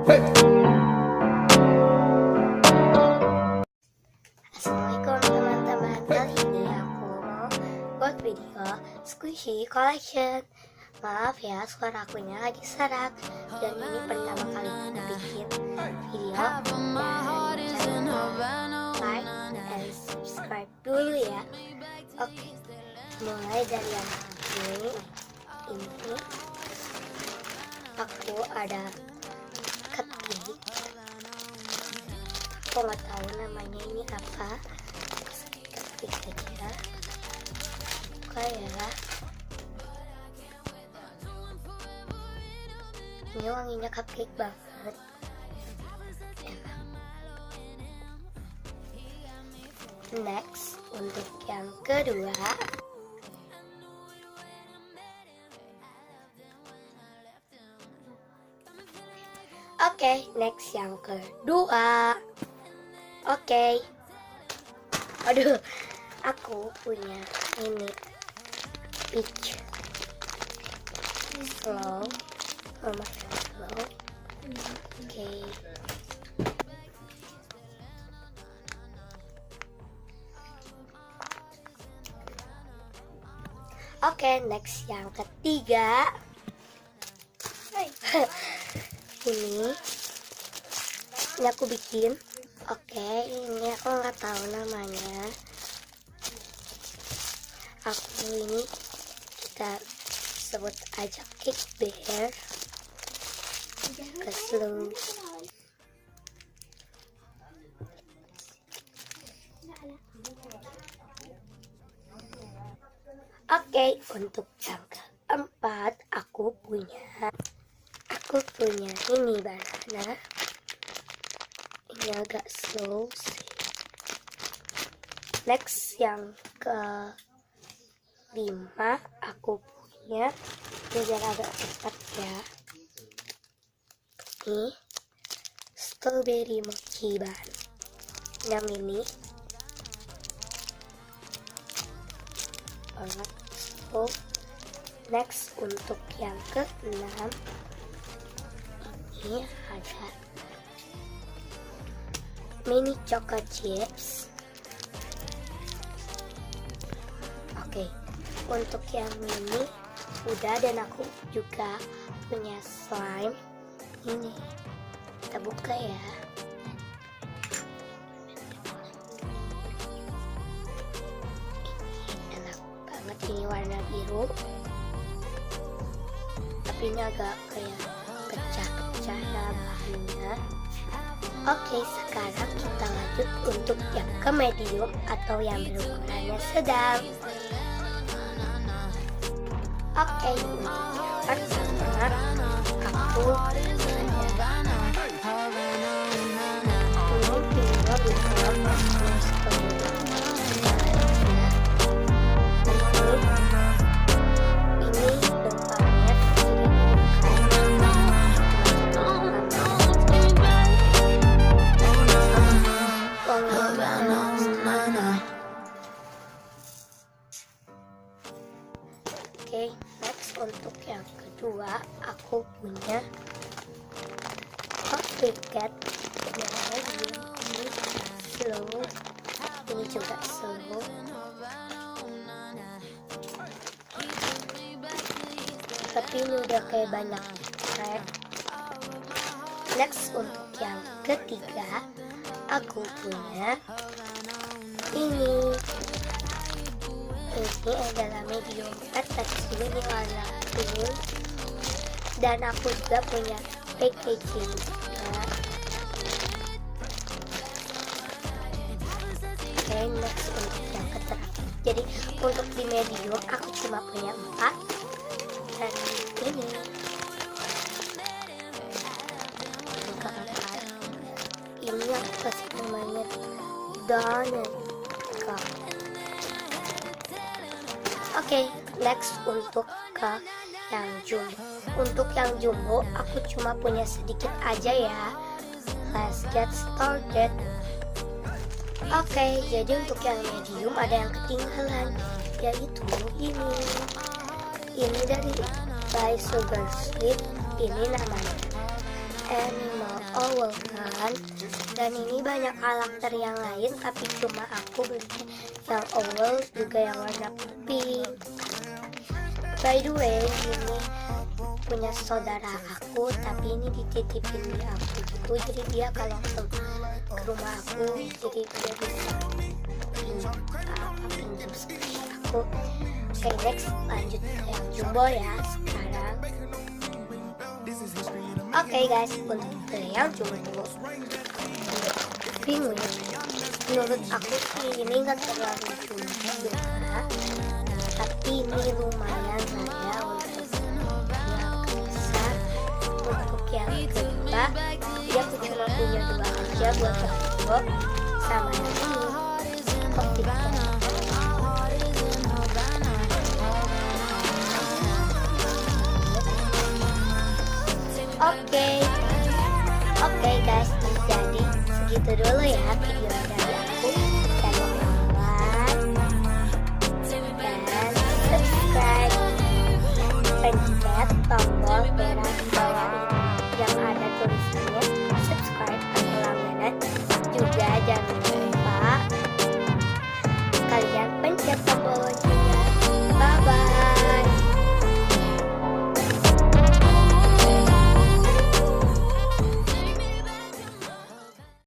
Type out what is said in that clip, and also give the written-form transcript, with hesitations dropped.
Assalamualaikum teman-teman, kali ini aku mau buat video squishy collection. Maaf ya, suara akunya lagi serak. Dan ini pertama kali aku bikin video. Dan jangan lupa like dan subscribe dulu ya. Oke, mulai dari yang ini aku ada ketik. Aku nggak tahu namanya ini apa, ketik aja. Buka ya. Ini wanginya cupcake banget, enak. Next, untuk yang kedua, oke, next yang kedua. Oke. Aduh, aku punya ini peach slow, slow. Oke. Oke, next yang ketiga. Ini aku bikin. Oke, ini aku nggak tahu namanya. Aku ini kita sebut aja cake bear. Slow. Oke, untuk yang keempat aku punya ini banana. Ini agak slow sih. Next yang kelima aku punya, ini biar agak cepat ya. Ini strawberry mochi bun yang ini. So, next untuk yang keenam, ini ada mini chocolate chips. Oke, untuk yang mini udah, dan aku juga punya slime ini. Kita buka ya. Ini enak banget, ini warna biru, tapi ini agak kayak pecah-pecah ya bahannya. Oke, sekarang kita lanjut untuk yang ke medium atau yang berukurannya sedang. Oke, untuk yang pertama aku Oke, next untuk yang kedua aku punya coffee cat. Ini slow, ini juga slow. Tapi ini udah kayak banyak crack. Next untuk yang ketiga aku punya ini. Ini adalah medium fat, tapi ini warna pink. Dan aku juga punya packaging. Oke, next untuk yang terakhir. Jadi untuk di medium aku cuma punya 4. Dan ini yang keempat. Ini yang pasti namanya donut cup. Oke, next untuk ke yang jumbo. Untuk yang jumbo aku cuma punya sedikit aja ya. Let's get started. Oke, jadi untuk yang medium ada yang ketinggalan, yaitu ini. Ini dari by Sugar Sweet. Ini namanya Animal Owl kan. Dan ini banyak karakter yang lain, tapi cuma aku beli yang owl juga yang warna pink. By the way, ini punya saudara aku, tapi ini dititipin di aku gitu. Jadi dia kalau ke rumah aku, jadi dia bisa pinjam squishy aku. Oke, next lanjut ke yang jumbo ya sekarang. Oke guys, untuk ke yang jumbo, penguin menurut aku sih ini nggak terlalu jumbo ya, tapi ini lumayan lah ya untuk yang besar. Untuk yang kedua, dia aku cuma punya 2 aja buat yang jumbo sama yang ini kopi. Oke guys, jadi segitu dulu ya video dari aku. Jangan lupa like dan subscribe, pencet tombol merah di bawah ini yang ada tulisannya subscribe atau langganan. Juga jangan lupa